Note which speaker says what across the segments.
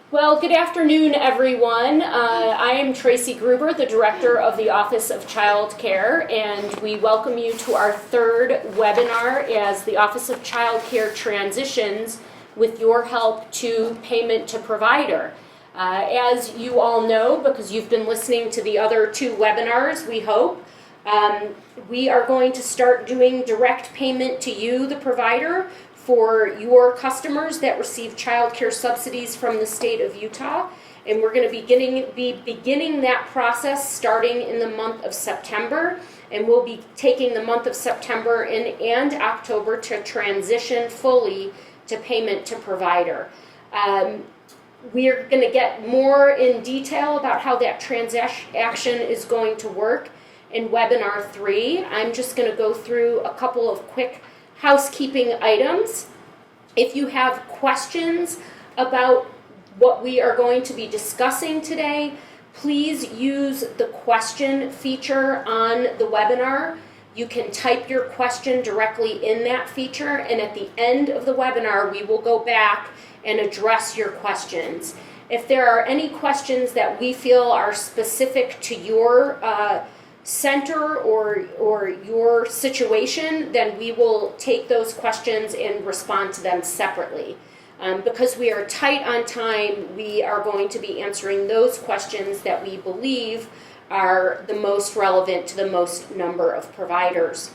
Speaker 1: Well, good afternoon, everyone. I am Tracy Gruber, the Director of the Office of Childcare, and we welcome you to our third webinar as the Office of Childcare transitions with your help to payment to provider. As you all know, because you've been listening to the other two webinars, we hope, we are going to start doing direct payment to you, the provider, for your customers that receive child care subsidies from the state of Utah. And we're going to be beginning that process starting in the month of September. And we'll be taking the month of September and October to transition fully to payment to provider. We are going to get more in detail about how that transaction is going to work in webinar 3. I'm just going to go through a couple of quick housekeeping items. If you have questions about what we are going to be discussing today, please use the question feature on the webinar. You can type your question directly in that feature, and at the end of the webinar, we will go back and address your questions. If there are any questions that we feel are specific to your center or your situation, then we will take those questions and respond to them separately. Because we are tight on time, we are going to be answering those questions that we believe are the most relevant to the most number of providers.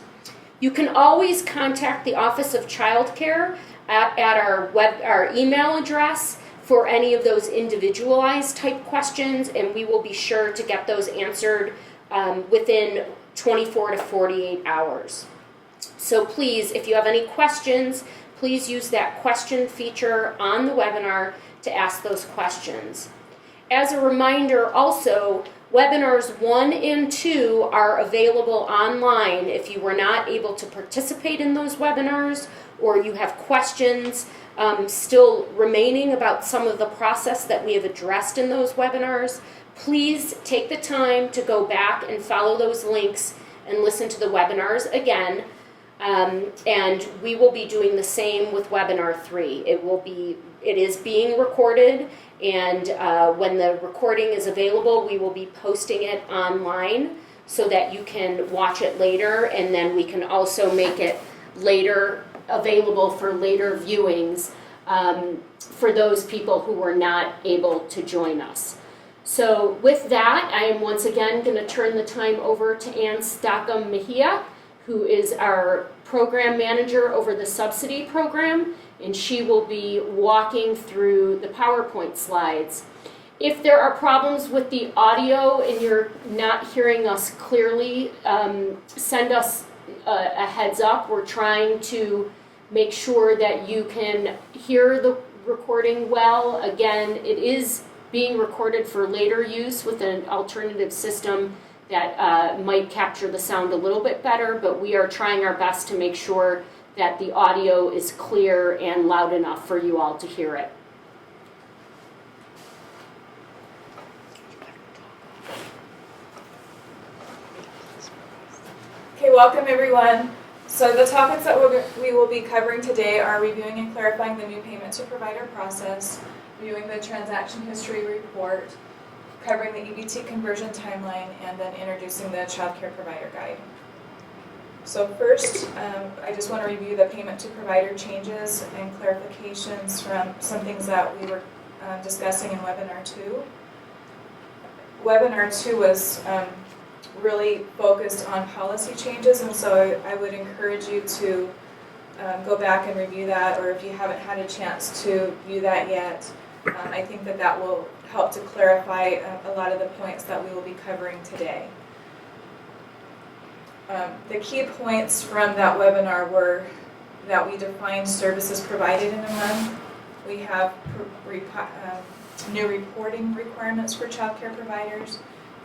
Speaker 1: You can always contact the Office of Childcare at our email address for any of those individualized type questions, and we will be sure to get those answered within 24 to 48 hours. So please, if you have any questions, please use that question feature on the webinar to ask those questions. As a reminder also, webinars 1 and 2 are available online if you were not able to participate in those webinars or you have questions still remaining about some of the process that we have addressed in those webinars. Please take the time to go back and follow those links and listen to the webinars again. And we will be doing the same with webinar 3. It is being recorded, and when the recording is available, we will be posting it online so that you can watch it later, and then we can also make it later available for later viewings for those people who were not able to join us. So with that, I am once again going to turn the time over to Ann Stockham Mejia, who is our program manager over the subsidy program, and she will be walking through the PowerPoint slides. If there are problems with the audio and you're not hearing us clearly, send us a heads up. We're trying to make sure that you can hear the recording well. Again, it is being recorded for later use with an alternative system that might capture the sound a little bit better, but we are trying our best to make sure that the audio is clear and loud enough for you all to hear it.
Speaker 2: Okay, welcome everyone. So the topics that we will be covering today are reviewing and clarifying the new payment to provider process, reviewing the transaction history report, covering the EBT conversion timeline, and then introducing the child care provider guide. So first, I just want to review the payment to provider changes and clarifications from some things that we were discussing in webinar 2. Webinar 2 was really focused on policy changes, and so I would encourage you to go back and review that, or if you haven't had a chance to view that yet, I think that will help to clarify a lot of the points that we will be covering today. The key points from that webinar were that we defined services provided in a month. We have new reporting requirements for child care providers,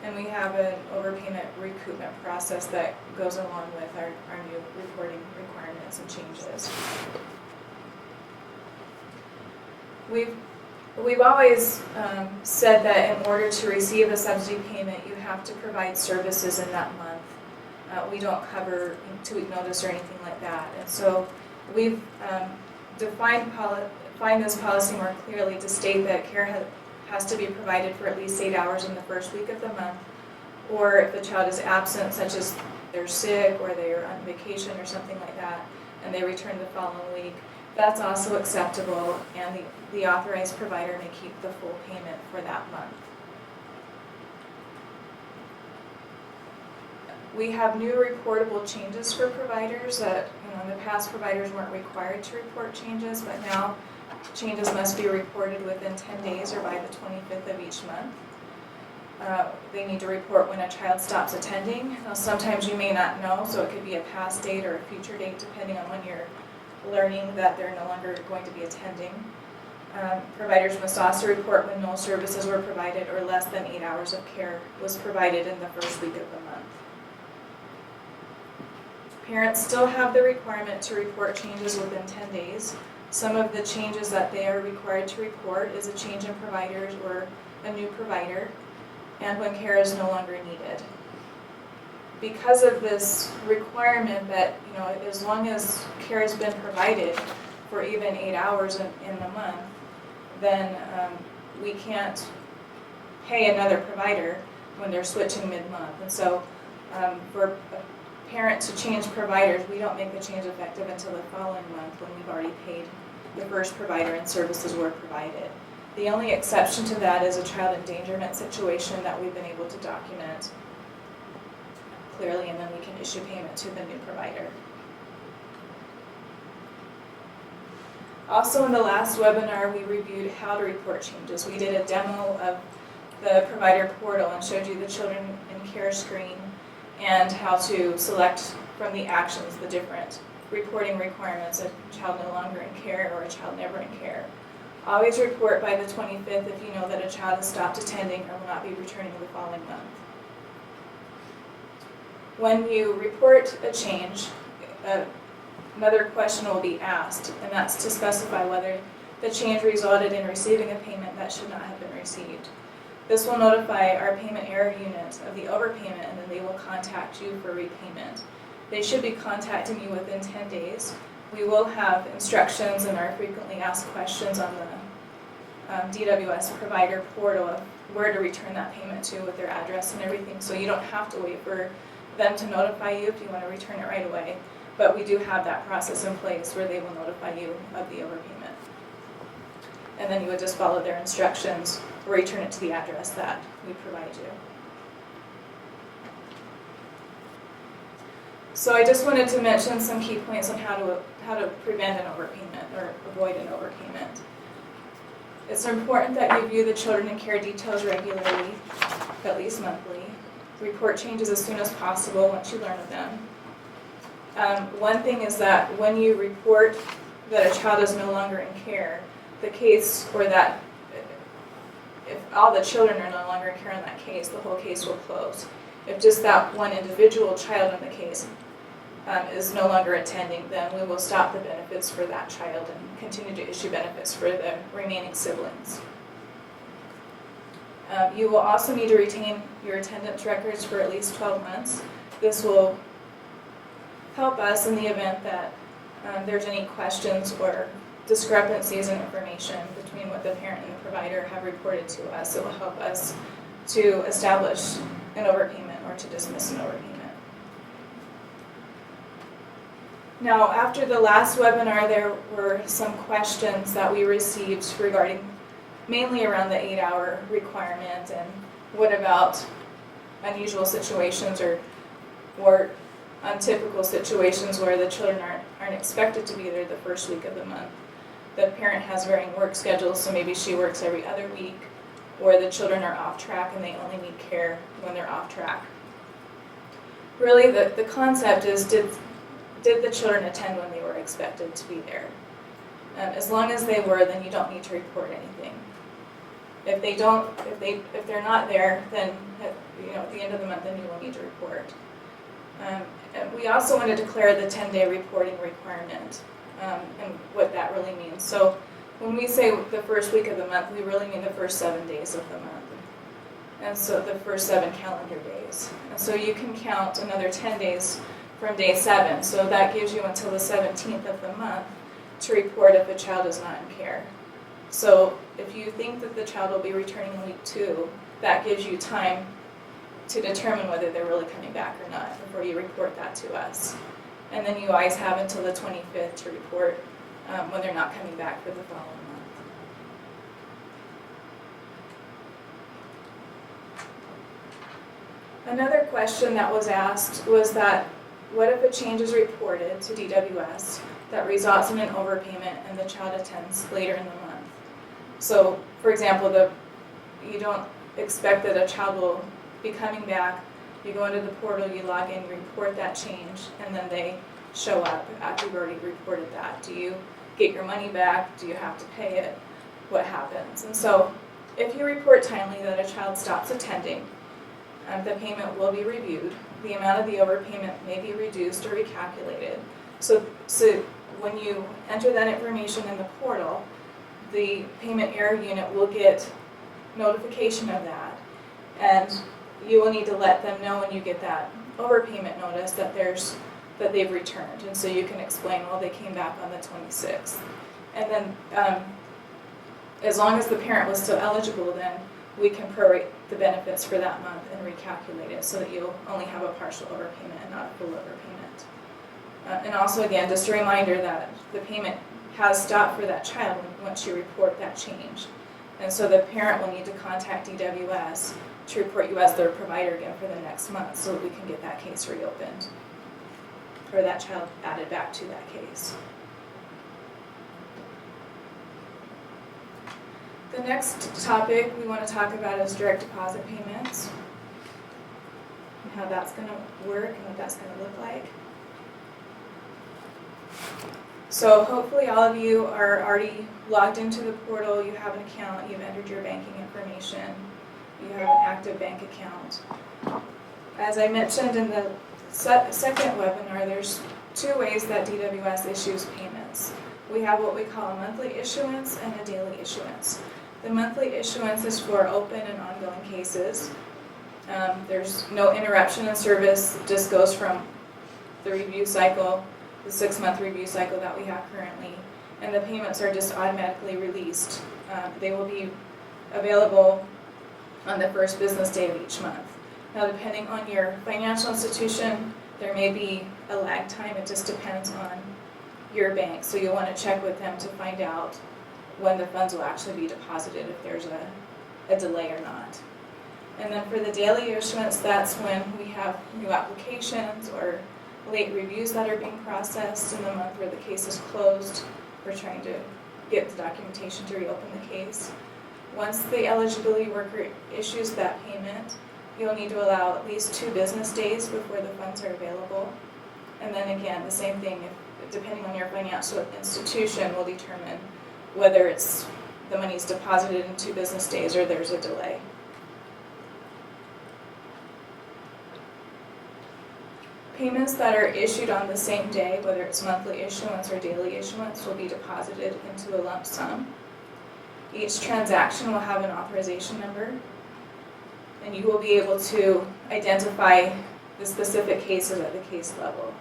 Speaker 2: and we have an overpayment recoupment process that goes along with our new reporting requirements and changes. We've always said that in order to receive a subsidy payment, you have to provide services in that month. We don't cover 2-week notice or anything like that. And so we've defined find this policy more clearly to state that care has to be provided for at least 8 hours in the first week of the month, or if the child is absent, such as they're sick or they're on vacation or something like that, and they return the following week, that's also acceptable, and the authorized provider may keep the full payment for that month. We have new reportable changes for providers that, in the past, providers weren't required to report changes, but now changes must be reported within 10 days or by the 25th of each month. They need to report when a child stops attending. Now, sometimes you may not know, so it could be a past date or a future date, depending on when you're learning that they're no longer going to be attending. Providers must also report when no services were provided or less than 8 hours of care was provided in the first week of the month. Parents still have the requirement to report changes within 10 days. Some of the changes that they are required to report is a change in providers or a new provider, and when care is no longer needed. Because of this requirement that, as long as care has been provided for even 8 hours in the month, then we can't pay another provider when they're switching mid-month. And so for a parent to change providers, we don't make the change effective until the following month when we've already paid the first provider and services were provided. The only exception to that is a child endangerment situation that we've been able to document clearly, and then we can issue payment to the new provider. Also, in the last webinar, we reviewed how to report changes. We did a demo of the provider portal and showed you the children in care screen and how to select from the actions the different reporting requirements, a child no longer in care or a child never in care. Always report by the 25th if you know that a child has stopped attending or will not be returning the following month. When you report a change, another question will be asked, and that's to specify whether the change resulted in receiving a payment that should not have been received. This will notify our payment error unit of the overpayment, and then they will contact you for repayment. They should be contacting you within 10 days. We will have instructions in our frequently asked questions on the DWS Provider Portal of where to return that payment to with their address and everything, so you don't have to wait for them to notify you if you want to return it right away. But we do have that process in place where they will notify you of the overpayment. And then you would just follow their instructions or return it to the address that we provide you. So I just wanted to mention some key points on how to prevent an overpayment or avoid an overpayment. It's important that you view the children in care details regularly, at least monthly. Report changes as soon as possible once you learn of them. One thing is that when you report that a child is no longer in care, the case, or that if all the children are no longer in care in that case, the whole case will close. If just that one individual child in the case is no longer attending, then we will stop the benefits for that child and continue to issue benefits for the remaining siblings. You will also need to retain your attendance records for at least 12 months. This will help us in the event that there's any questions or discrepancies in information between what the parent and the provider have reported to us. It will help us to establish an overpayment or to dismiss an overpayment. Now, after the last webinar, there were some questions that we received regarding mainly around the 8-hour requirement and what about unusual situations or untypical situations where the children aren't expected to be there the first week of the month. The parent has varying work schedules, so maybe she works every other week, or the children are off track and they only need care when they're off track. Really, the concept is, did the children attend when they were expected to be there? As long as they were, then you don't need to report anything. If they're not there, then at the end of the month, then you will need to report. And we also want to declare the 10-day reporting requirement and what that really means. So when we say the first week of the month, we really mean the first 7 days of the month. And so the first 7 calendar days. And so you can count another 10 days from day 7. So that gives you until the 17th of the month to report if a child is not in care. So if you think that the child will be returning in week 2, that gives you time to determine whether they're really coming back or not before you report that to us. And then you always have until the 25th to report when they're not coming back for the following month. Another question that was asked was that, what if a change is reported to DWS that results in an overpayment and the child attends later in the month? So, for example, you don't expect that a child will be coming back, you go into the portal, you log in, you report that change, and then they show up after you've already reported that. Do you get your money back? Do you have to pay it? What happens? And so, if you report timely that a child stops attending, the payment will be reviewed. The amount of the overpayment may be reduced or recalculated. So when you enter that information in the portal, the payment error unit will get notification of that, and you will need to let them know when you get that overpayment notice that they've returned, and so you can explain, well, they came back on the 26th. And then as long as the parent was still eligible, then we can prorate the benefits for that month and recalculate it so that you'll only have a partial overpayment and not a full overpayment. And also, again, just a reminder that the payment has stopped for that child once you report that change. And so the parent will need to contact DWS to report you as their provider again for the next month so that we can get that case reopened, or that child added back to that case. The next topic we want to talk about is direct deposit payments, and how that's going to work and what that's going to look like. So hopefully all of you are already logged into the portal, you have an account, you've entered your banking information, you have an active bank account. As I mentioned in the second webinar, there's 2 ways that DWS issues payments. We have what we call a monthly issuance and a daily issuance. The monthly issuance is for open and ongoing cases. There's no interruption in service, it just goes from the review cycle, the 6-month review cycle that we have currently, and the payments are just automatically released. They will be available on the first business day of each month. Now, depending on your financial institution, there may be a lag time. It just depends on your bank, so you'll want to check with them to find out when the funds will actually be deposited, if there's a delay or not. And then for the daily issuance, that's when we have new applications or late reviews that are being processed in the month where the case is closed. We're trying to get the documentation to reopen the case. Once the eligibility worker issues that payment, you'll need to allow at least 2 business days before the funds are available. And then again, the same thing, depending on your financial institution, will determine whether the money is deposited in 2 business days or there's a delay. Payments that are issued on the same day, whether it's monthly issuance or daily issuance, will be deposited into a lump sum. Each transaction will have an authorization number, and you will be able to identify the specific cases at the case level.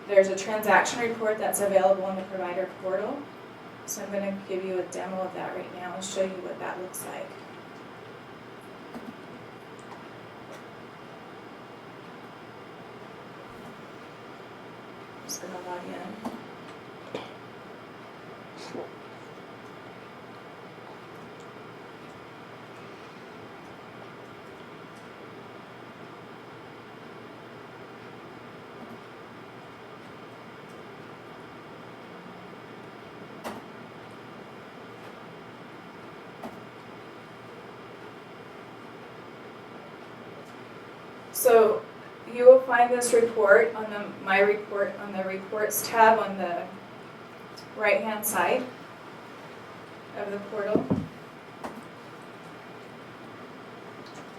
Speaker 2: There's a transaction report that's available in the provider portal, so I'm going to give you a demo of that right now and show you what that looks like. Just going to log in. So you will find this report on the My Report on the Reports tab on the right-hand side of the portal.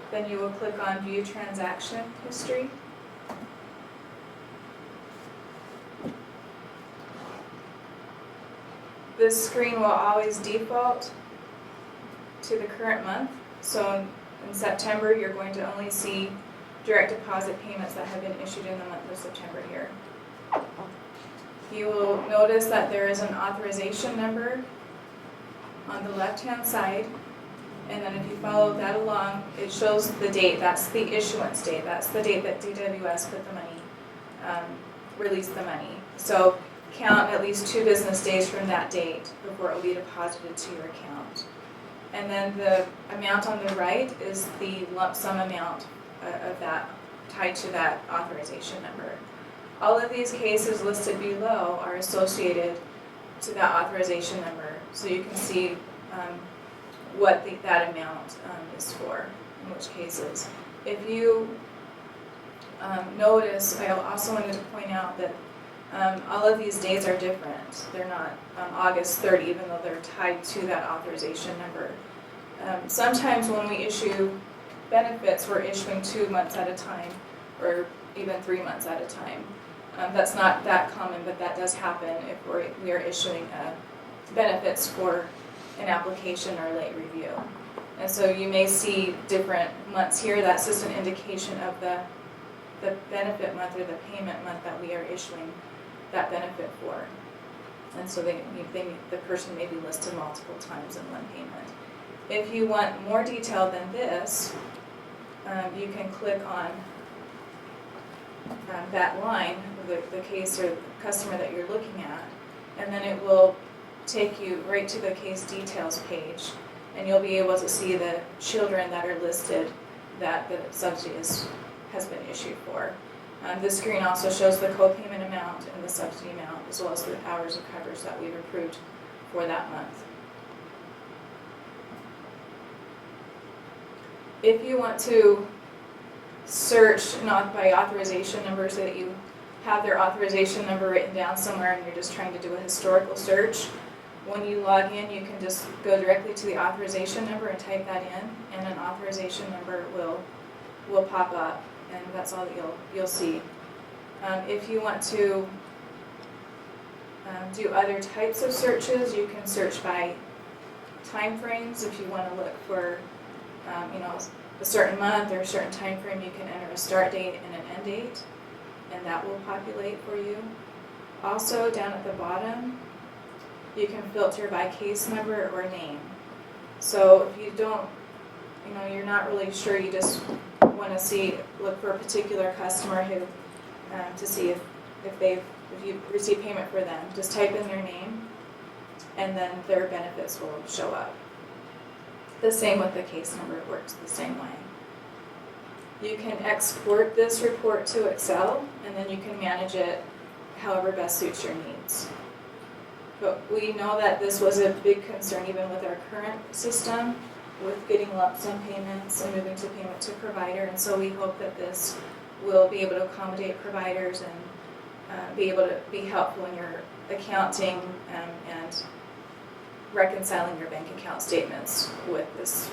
Speaker 2: Then you will click on View Transaction History. This screen will always default to the current month. So in September, you're going to only see direct deposit payments that have been issued in the month of September here. you will notice that there is an authorization number on the left-hand side. And then if you follow that along, it shows the date. That's the issuance date. That's the date that DWS put the money, released the money. So count at least 2 business days from that date before it will be deposited to your account. And then the amount on the right is the lump sum amount of that tied to that authorization number. All of these cases listed below are associated to that authorization number, so you can see what that amount is for, in which cases. If you notice, I also wanted to point out that all of these dates are different. They're not August 30, even though they're tied to that authorization number. Sometimes when we issue benefits, we're issuing 2 months at a time, or even 3 months at a time. That's not that common, but that does happen if we are issuing benefits for an application or late review. And so you may see different months here. That's just an indication of the benefit month or the payment month that we are issuing that benefit for. And so the person may be listed multiple times in one payment. If you want more detail than this, you can click on that line, the case or customer that you're looking at, and then it will take you right to the case details page, and you'll be able to see the children that are listed that the subsidy has been issued for. The screen also shows the co-payment amount and the subsidy amount, as well as the hours of coverage that we've approved for that month. If you want to search not by authorization number, so that you have their authorization number written down somewhere and you're just trying to do a historical search, when you log in, you can just go directly to the authorization number and type that in, and an authorization number will pop up, and that's all that you'll see. If you want to do other types of searches, you can search by time frames. If you want to look for a certain month or a certain time frame, you can enter a start date and an end date, and that will populate for you. Also, down at the bottom, you can filter by case number or name. So if you don't, you're not really sure, you just want to look for a particular customer who, to see if you receive payment for them, just type in their name, and then their benefits will show up. The same with the case number, it works the same way. You can export this report to Excel, and then you can manage it however best suits your needs. But we know that this was a big concern even with our current system, with getting lump sum payments and moving to payment to provider, and so we hope that this will be able to accommodate providers and be able to be helpful in your accounting and reconciling your bank account statements with this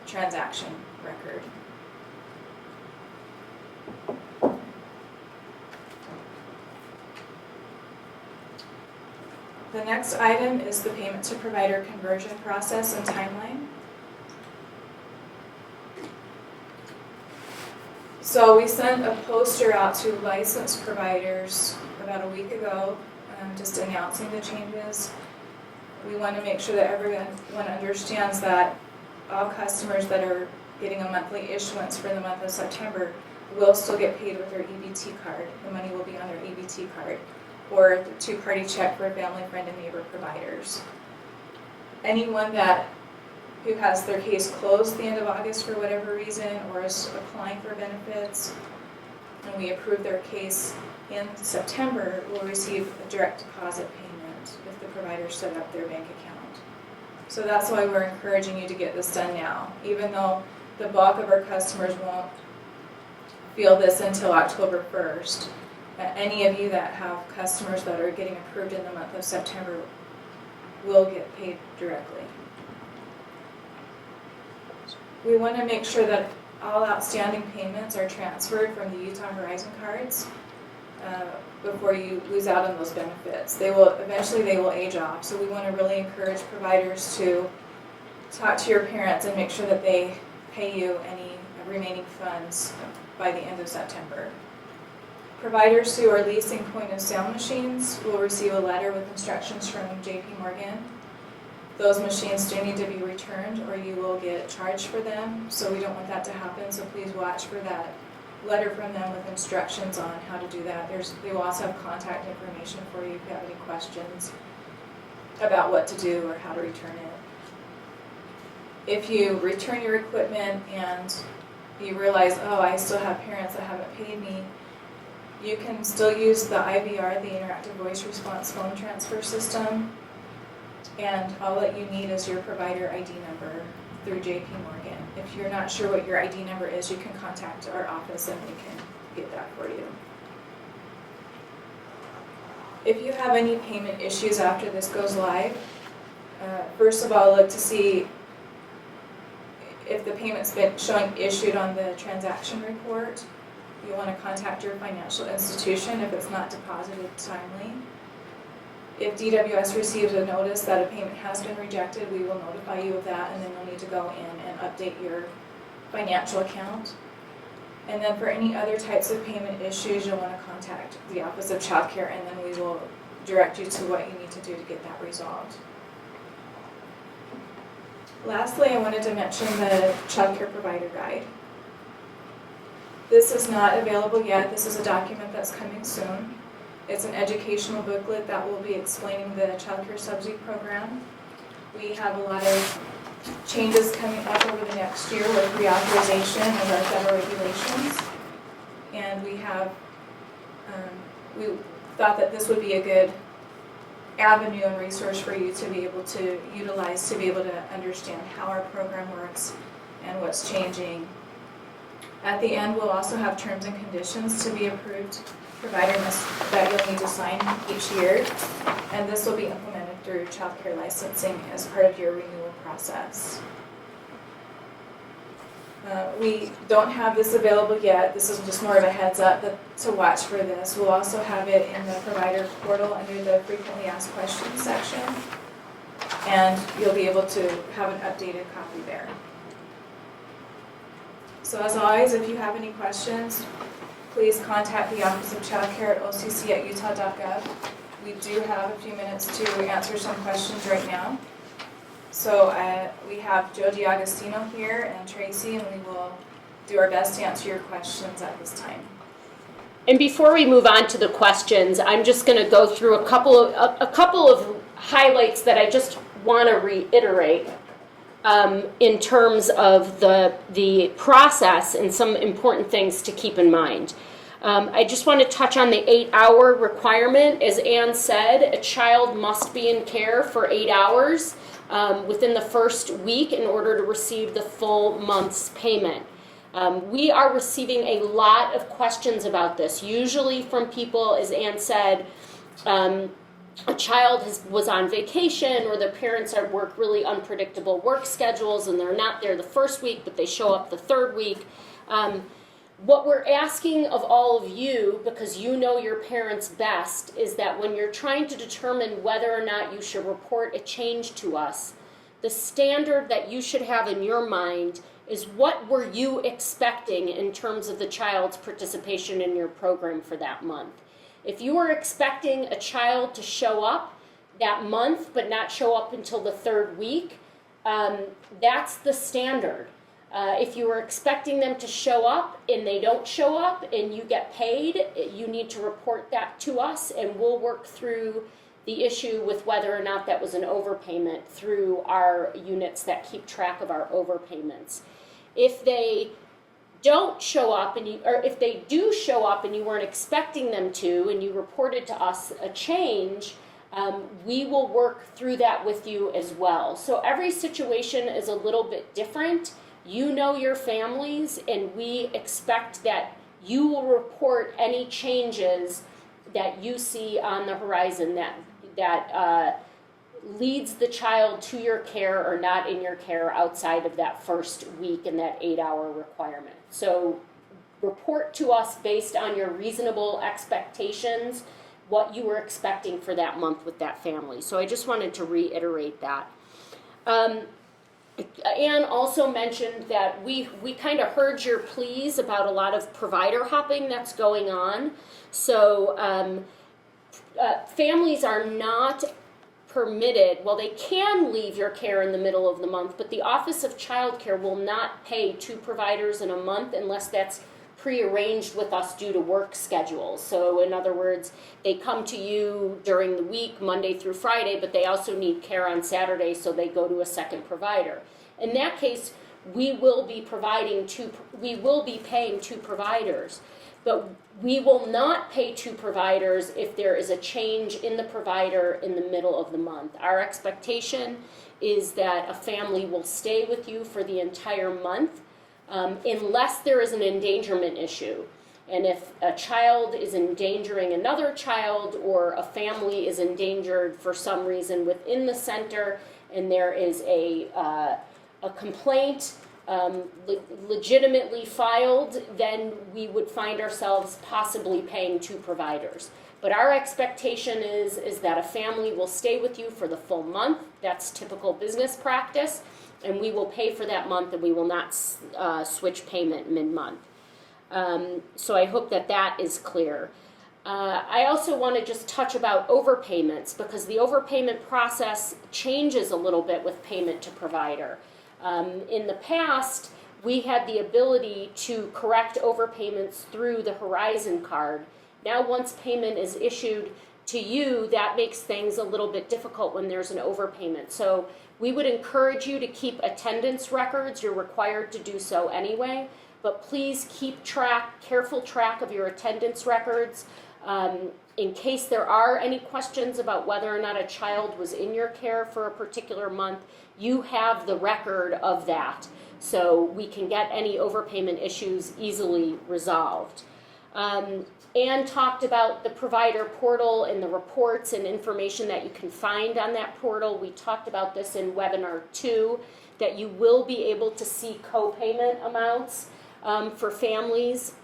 Speaker 2: transaction record. The next item is the payment to provider conversion process and timeline. So we sent a poster out to licensed providers about a week ago, just announcing the changes. We want to make sure that everyone understands that all customers that are getting a monthly issuance for the month of September will still get paid with their EBT card. The money will be on their EBT card, or the two-party check for family, friend, and neighbor providers. Anyone who has their case closed at the end of August for whatever reason, or is applying for benefits, and we approve their case in September, will receive a direct deposit payment if the provider set up their bank account. So that's why we're encouraging you to get this done now, even though the bulk of our customers won't feel this until October 1st. Any of you that have customers that are getting approved in the month of September will get paid directly. We want to make sure that all outstanding payments are transferred from the Utah Horizon cards before you lose out on those benefits. Eventually they will age off, so we want to really encourage providers to talk to your parents and make sure that they pay you any remaining funds by the end of September. Providers who are leasing point-of-sale machines will receive a letter with instructions from JP Morgan. Those machines do need to be returned or you will get charged for them, so we don't want that to happen, so please watch for that letter from them with instructions on how to do that. They will also have contact information for you if you have any questions about what to do or how to return it. If you return your equipment and you realize, oh, I still have parents that haven't paid me, you can still use the IVR, the Interactive Voice Response Phone Transfer System, and all that you need is your provider ID number through JP Morgan. If you're not sure what your ID number is, you can contact our office and we can get that for you. If you have any payment issues after this goes live, first of all, look to see if the payment's been showing issued on the transaction report. You want to contact your financial institution if it's not deposited timely. If DWS receives a notice that a payment has been rejected, we will notify you of that, and then you'll need to go in and update your financial account. And then for any other types of payment issues, you'll want to contact the Office of Childcare, and then we will direct you to what you need to do to get that resolved. Lastly, I wanted to mention the Childcare Provider Guide. This is not available yet. This is a document that's coming soon. It's an educational booklet that will be explaining the Childcare Subsidy Program. We have a lot of changes coming up over the next year with reauthorization of our federal regulations. And we thought that this would be a good avenue and resource for you to be able to utilize to be able to understand how our program works and what's changing. At the end, we'll also have terms and conditions to be approved, providing that you'll need to sign each year, and this will be implemented through childcare licensing as part of your renewal process. We don't have this available yet. This is just more of a heads up to watch for this. We'll also have it in the provider portal under the frequently asked questions section, and you'll be able to have an updated copy there. So as always, if you have any questions, please contact the Office of Childcare at occ@utah.gov. We do have a few minutes to answer some questions right now. So we have Joe DiAgostino here and Tracy, and we will do our best to answer your questions at this time.
Speaker 1: And before we move on to the questions, I'm just going to go through a couple of highlights that I just want to reiterate. In terms of the process and some important things to keep in mind. I just want to touch on the 8-hour requirement. As Ann said, a child must be in care for 8 hours within the first week in order to receive the full month's payment. We are receiving a lot of questions about this, usually from people, as Ann said, a child was on vacation or their parents work really unpredictable work schedules and they're not there the first week, but they show up the third week. What we're asking of all of you, because you know your parents best, is that when you're trying to determine whether or not you should report a change to us, the standard that you should have in your mind is what were you expecting in terms of the child's participation in your program for that month. If you were expecting a child to show up that month but not show up until the third week, that's the standard. If you were expecting them to show up and they don't show up and you get paid, you need to report that to us, and we'll work through the issue with whether or not that was an overpayment through our units that keep track of our overpayments. If they don't show up or if they do show up and you weren't expecting them to and you reported to us a change, we will work through that with you as well. So every situation is a little bit different. You know your families, and we expect that you will report any changes that you see on the horizon that leads the child to your care or not in your care outside of that first week and that 8-hour requirement. So report to us based on your reasonable expectations, what you were expecting for that month with that family. So I just wanted to reiterate that. Anne also mentioned that we kind of heard your pleas about a lot of provider hopping that's going on. So families are not permitted, well, they can leave your care in the middle of the month, but the Office of Child Care will not pay 2 providers in a month unless that's prearranged with us due to work schedules. So in other words, they come to you during the week, Monday through Friday, but they also need care on Saturday, so they go to a second provider. In that case, we will be paying 2 providers, but we will not pay 2 providers if there is a change in the provider in the middle of the month. Our expectation is that a family will stay with you for the entire month, unless there is an endangerment issue. And if a child is endangering another child, or a family is endangered for some reason within the center, and there is a complaint legitimately filed, then we would find ourselves possibly paying 2 providers. But our expectation is that a family will stay with you for the full month. That's typical business practice. And we will pay for that month, and we will not switch payment mid-month. So I hope that is clear. I also want to just touch about overpayments, because the overpayment process changes a little bit with payment to provider. In the past, we had the ability to correct overpayments through the Horizon card. Now, once payment is issued to you, that makes things a little bit difficult when there's an overpayment. So we would encourage you to keep attendance records. You're required to do so anyway, but please keep careful track of your attendance records. In case there are any questions about whether or not a child was in your care for a particular month, you have the record of that, so we can get any overpayment issues easily resolved. Anne talked about the provider portal and the reports and information that you can find on that portal. We talked about this in webinar 2, that you will be able to see co-payment amounts for families.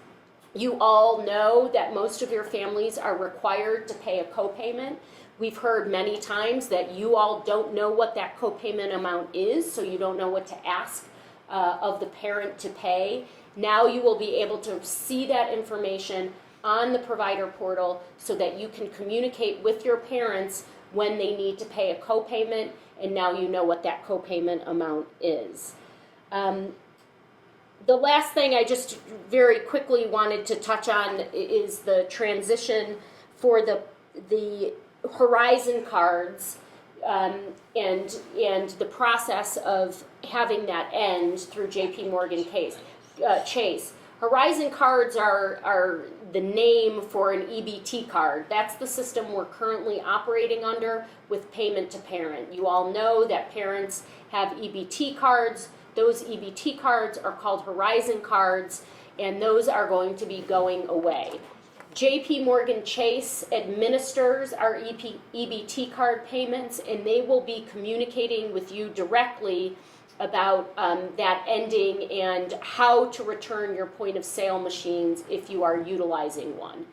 Speaker 1: You all know that most of your families are required to pay a co-payment. We've heard many times that you all don't know what that co-payment amount is, so you don't know what to ask of the parent to pay. Now you will be able to see that information on the provider portal so that you can communicate with your parents when they need to pay a co-payment, and now you know what that co-payment amount is. The last thing I just very quickly wanted to touch on is the transition for the Horizon cards and the process of having that end through JP Morgan Chase. Horizon cards are the name for an EBT card. That's the system we're currently operating under with payment to parent. You all know that parents have EBT cards. Those EBT cards are called Horizon cards, and those are going to be going away. JP Morgan Chase administers our EBT card payments, and they will be communicating with you directly about that ending and how to return your point of sale machines if you are utilizing one.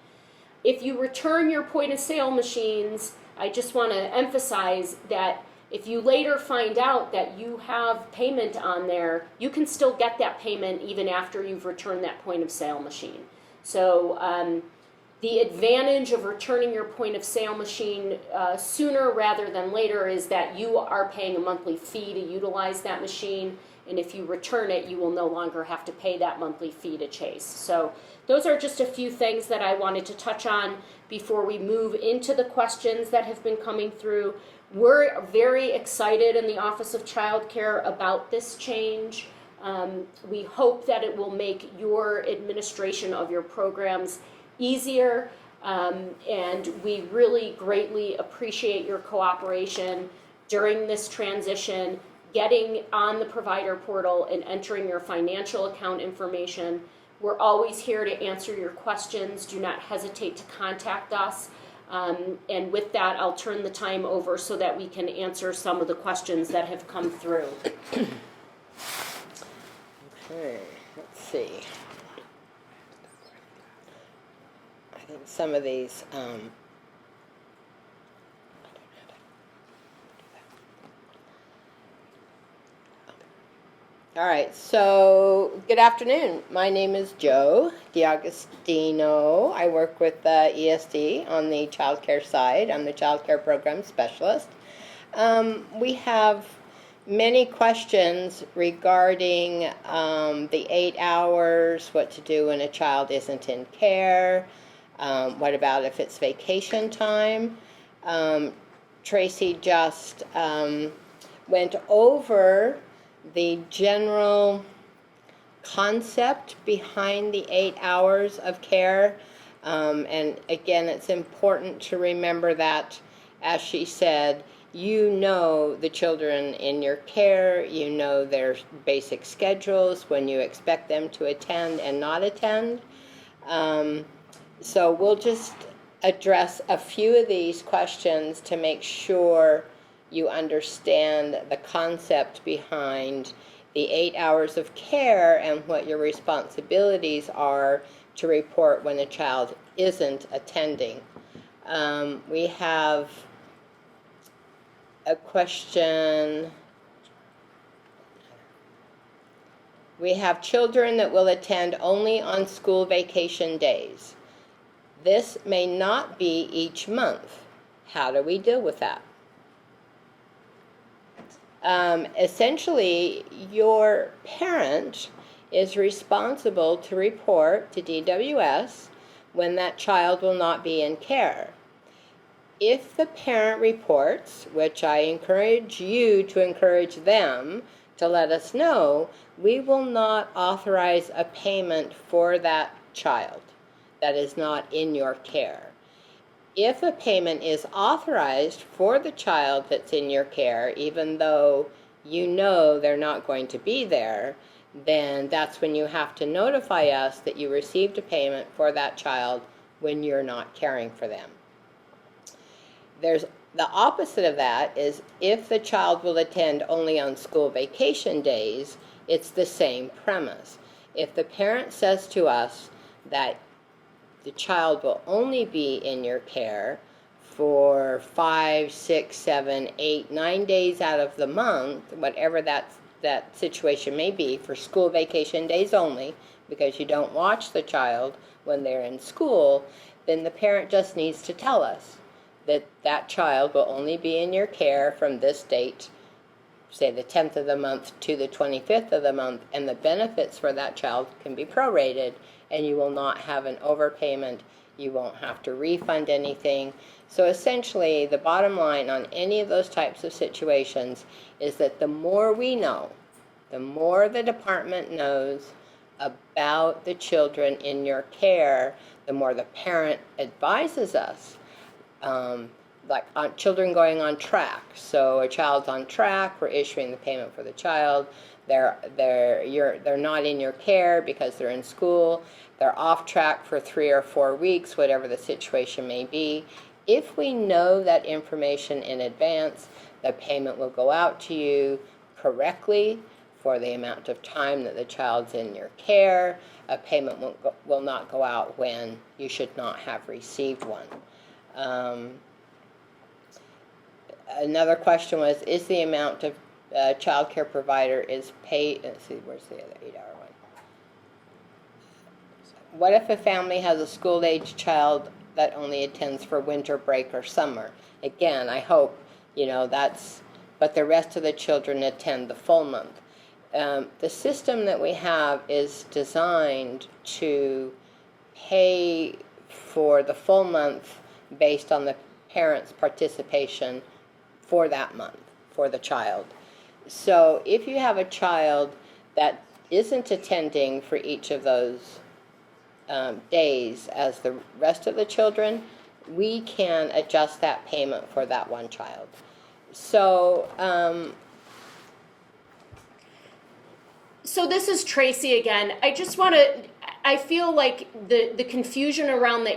Speaker 1: If you return your point of sale machines, I just want to emphasize that if you later find out that you have payment on there, you can still get that payment even after you've returned that point of sale machine. So the advantage of returning your point of sale machine sooner rather than later is that you are paying a monthly fee to utilize that machine, and if you return it, you will no longer have to pay that monthly fee to Chase. So those are just a few things that I wanted to touch on before we move into the questions that have been coming through. We're very excited in the Office of Child Care about this change. We hope that it will make your administration of your programs easier, and we really greatly appreciate your cooperation during this transition, getting on the provider portal and entering your financial account information. We're always here to answer your questions. Do not hesitate to contact us. And with that, I'll turn the time over so that we can answer some of the questions that have come through.
Speaker 3: Okay, let's see. I think some of these, I don't know how to do All right, so good afternoon. My name is Joe D'Agostino. I work with ESD on the childcare side. I'm the childcare program specialist. We have many questions regarding the 8 hours, what to do when a child isn't in care, what about if it's vacation time. Tracy just went over the general concept behind the 8 hours of care. And again, it's important to remember that, as she said, you know the children in your care, you know their basic schedules, when you expect them to attend and not attend. So we'll just address a few of these questions to make sure you understand the concept behind the 8 hours of care and what your responsibilities are to report when a child isn't attending. We have a question. We have children that will attend only on school vacation days. This may not be each month. How do we deal with that? Essentially, your parent is responsible to report to DWS when that child will not be in care. If the parent reports, which I encourage you to encourage them to let us know, we will not authorize a payment for that child that is not in your care. If a payment is authorized for the child that's in your care, even though you know they're not going to be there, then that's when you have to notify us that you received a payment for that child when you're not caring for them. There's the opposite of that is if the child will attend only on school vacation days, it's the same premise. If the parent says to us that the child will only be in your care for 5, 6, 7, 8, 9 days out of the month, whatever that situation may be, for school vacation days only, because you don't watch the child when they're in school, then the parent just needs to tell us that that child will only be in your care from this date, say the 10th of the month to the 25th of the month, and the benefits for that child can be prorated, and you will not have an overpayment. You won't have to refund anything. So essentially, the bottom line on any of those types of situations is that the more we know, the more the department knows about the children in your care, the more the parent advises us. Like on children going on track. So a child's on track, we're issuing the payment for the child. They're not in your care because they're in school. They're off track for 3 or 4 weeks, whatever the situation may be. If we know that information in advance, the payment will go out to you correctly for the amount of time that the child's in your care. A payment will not go out when you should not have received one. Another question was, is the amount of childcare provider is paid? Let's see, where's the other 8-hour one? What if a family has a school-age child that only attends for winter break or summer? Again, I hope, but the rest of the children attend the full month. The system that we have is designed to pay for the full month based on the parent's participation for that month, for the child. So if you have a child that isn't attending for each of those days as the rest of the children, we can adjust that payment for that one child. So,
Speaker 1: So this is Tracy again. I feel like the confusion around the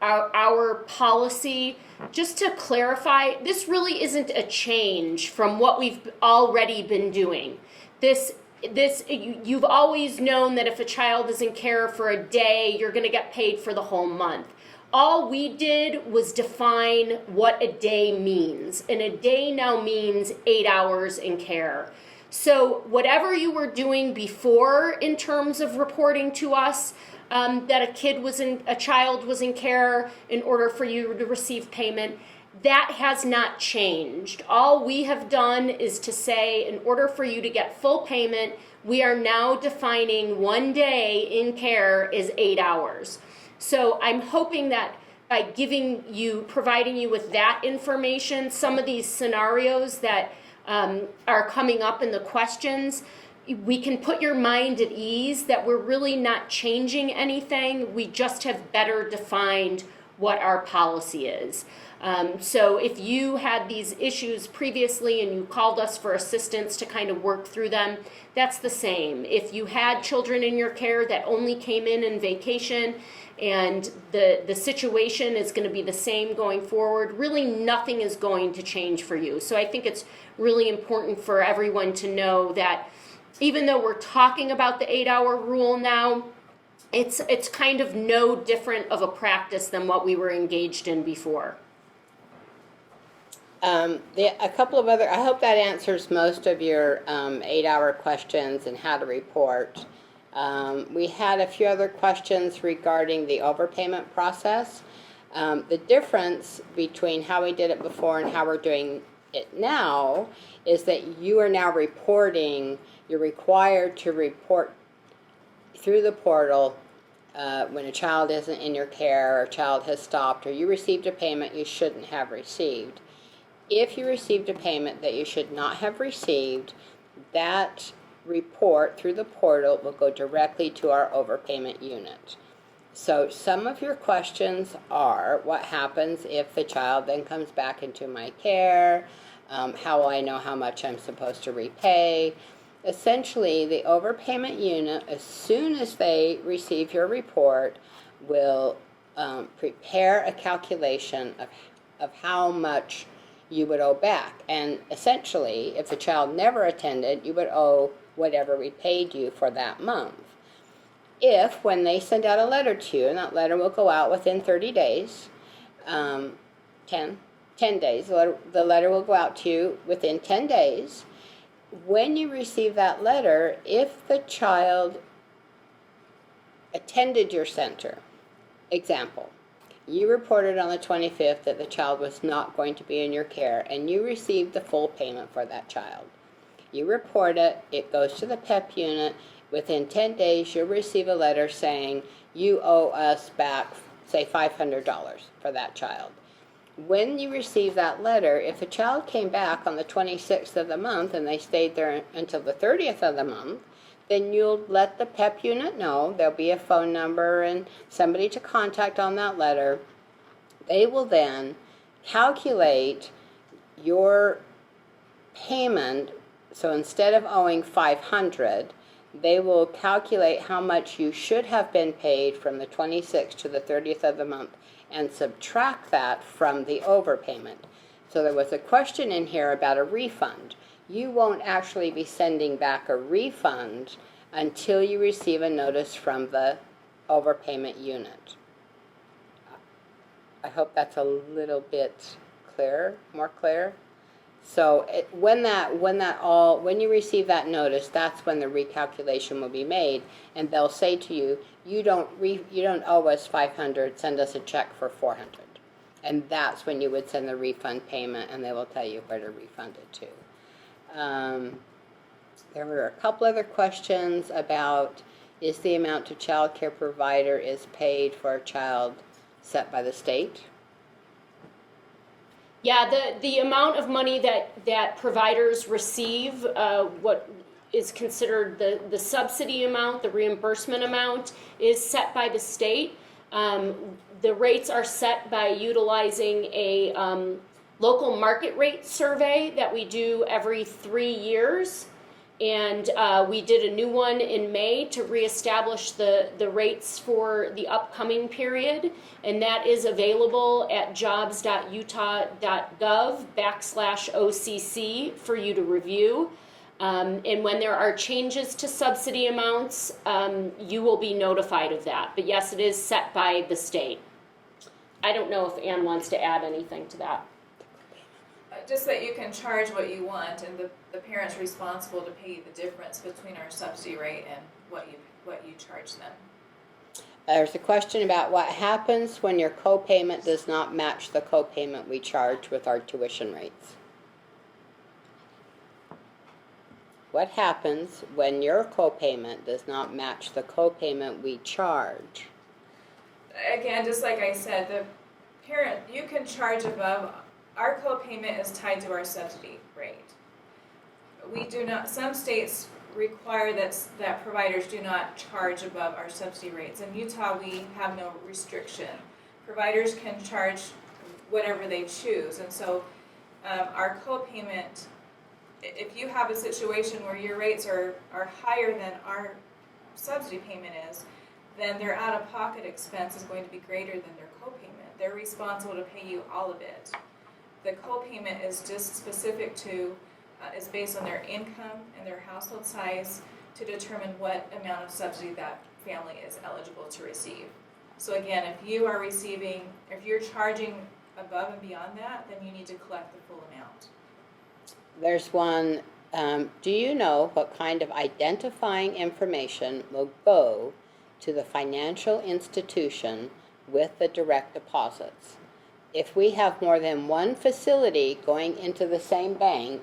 Speaker 1: 8-hour policy, just to clarify, this really isn't a change from what we've already been doing. You've always known that if a child is in care for a day, you're going to get paid for the whole month. All we did was define what a day means, and a day now means 8 hours in care. So whatever you were doing before in terms of reporting to us that a child was in care in order for you to receive payment, that has not changed. All we have done is to say, in order for you to get full payment, we are now defining 1 day in care is 8 hours. So I'm hoping that by providing you with that information, some of these scenarios that are coming up in the questions, we can put your mind at ease that we're really not changing anything. We just have better defined what our policy is. So if you had these issues previously and you called us for assistance to kind of work through them, that's the same. If you had children in your care that only came in vacation and the situation is going to be the same going forward, really nothing is going to change for you. So I think it's really important for everyone to know that even though we're talking about the 8-hour rule now, it's kind of no different of a practice than what we were engaged in before.
Speaker 3: A couple of other, I hope that answers most of your 8-hour questions and how to report. We had a few other questions regarding the overpayment process. The difference between how we did it before and how we're doing it now is that you are now reporting, you're required to report through the portal when a child isn't in your care or a child has stopped or you received a payment you shouldn't have received. If you received a payment that you should not have received, that report through the portal will go directly to our overpayment unit. So some of your questions are, what happens if the child then comes back into my care? How will I know how much I'm supposed to repay? Essentially, the overpayment unit, as soon as they receive your report, will prepare a calculation of how much you would owe back. And essentially, if the child never attended, you would owe whatever we paid you for that month. If, when they send out a letter to you, and that letter will go out within 30 days, 10 days, the letter will go out to you within 10 days. When you receive that letter, if the child attended your center, example, you reported on the 25th that the child was not going to be in your care, and you received the full payment for that child. You report it, it goes to the PEP unit. Within 10 days, you'll receive a letter saying you owe us back, say, $500 for that child. When you receive that letter, if the child came back on the 26th of the month and they stayed there until the 30th of the month, then you'll let the PEP unit know. There'll be a phone number and somebody to contact on that letter. They will then calculate your payment. So instead of owing $500, they will calculate how much you should have been paid from the 26th to the 30th of the month and subtract that from the overpayment. So there was a question in here about a refund. You won't actually be sending back a refund until you receive a notice from the overpayment unit. I hope that's a little bit clearer, more clear. So when you receive that notice, that's when the recalculation will be made, and they'll say to you, you don't owe us $500, send us a check for $400. And that's when you would send the refund payment, and they will tell you where to refund it to. There were a couple other questions about, is the amount to childcare provider is paid for a child set by the state?
Speaker 1: Yeah, the amount of money that providers receive, what is considered the subsidy amount, the reimbursement amount, is set by the state. The rates are set by utilizing a local market rate survey that we do every 3 years. And we did a new one in May to reestablish the rates for the upcoming period. And that is available at jobs.utah.gov/OCC for you to review. And when there are changes to subsidy amounts, you will be notified of that. But yes, it is set by the state. I don't know if Ann wants to add anything to that.
Speaker 2: Just that you can charge what you want, and the parent's responsible to pay the difference between our subsidy rate and what you charge them.
Speaker 3: There's a question about what happens when your copayment does not match the copayment we charge with our tuition rates. What happens when your copayment does not match the copayment we charge?
Speaker 2: Again, just like I said, the parent, you can charge above. Our copayment is tied to our subsidy rate. We do not, some states require that providers do not charge above our subsidy rates. In Utah, we have no restriction. Providers can charge whatever they choose, and so our copayment, if you have a situation where your rates are higher than our subsidy payment is, then their out-of-pocket expense is going to be greater than their copayment. They're responsible to pay you all of it. The copayment is just specific to, is based on their income and their household size to determine what amount of subsidy that family is eligible to receive. So again, if you are receiving, if you're charging above and beyond that, then you need to collect the full amount.
Speaker 3: There's one, do you know what kind of identifying information will go to the financial institution with the direct deposits? If we have more than one facility going into the same bank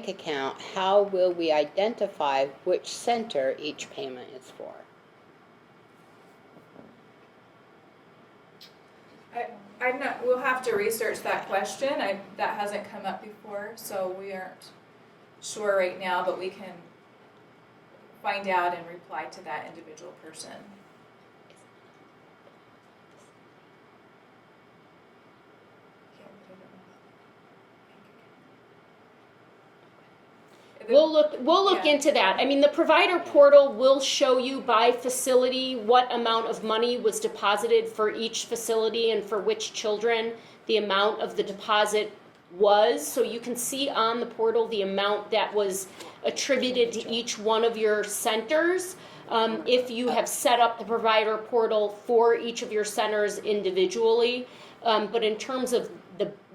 Speaker 3: account, how will we identify which center each payment is for?
Speaker 2: I'm not, we'll have to research that question. That hasn't come up before, so we aren't sure right now, but we can find out and reply to that individual person.
Speaker 1: We'll look into that. I mean, the provider portal will show you by facility what amount of money was deposited for each facility and for which children the amount of the deposit was. So you can see on the portal the amount that was attributed to each one of your centers. If you have set up the provider portal for each of your centers individually. But in terms of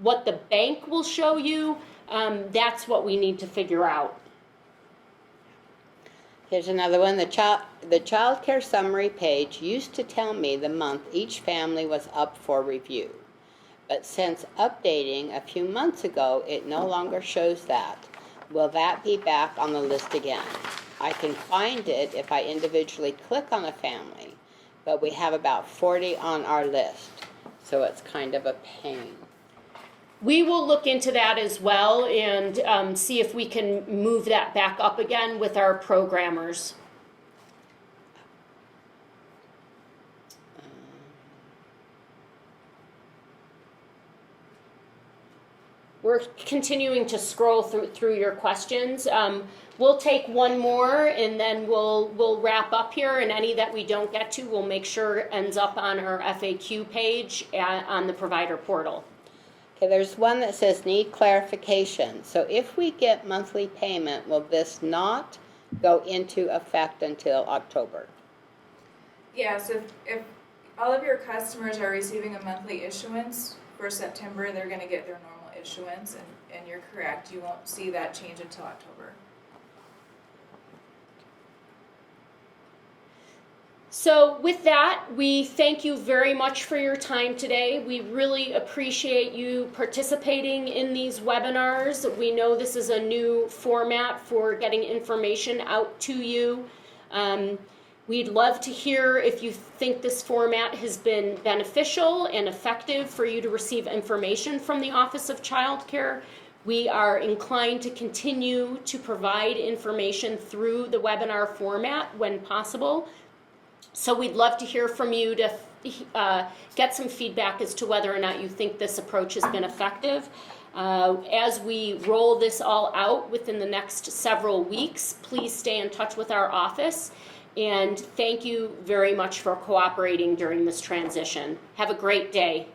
Speaker 1: what the bank will show you, that's what we need to figure out.
Speaker 3: Here's another one. The childcare summary page used to tell me the month each family was up for review. But since updating a few months ago, it no longer shows that. Will that be back on the list again? I can find it if I individually click on a family, but we have about 40 on our list, so it's kind of a pain.
Speaker 1: We will look into that as well and see if we can move that back up again with our programmers. We're continuing to scroll through your questions. We'll take one more and then we'll wrap up here, and any that we don't get to, we'll make sure ends up on our FAQ page on the provider portal.
Speaker 3: Okay, there's one that says need clarification. So if we get monthly payment, will this not go into effect until October?
Speaker 2: Yes, if all of your customers are receiving a monthly issuance for September, they're going to get their normal issuance, and you're correct, you won't see that change until October.
Speaker 1: So with that, we thank you very much for your time today. We really appreciate you participating in these webinars. We know this is a new format for getting information out to you. We'd love to hear if you think this format has been beneficial and effective for you to receive information from the Office of Childcare. We are inclined to continue to provide information through the webinar format when possible. So we'd love to hear from you to get some feedback as to whether or not you think this approach has been effective. As we roll this all out within the next several weeks, please stay in touch with our office. And thank you very much for cooperating during this transition. Have a great day.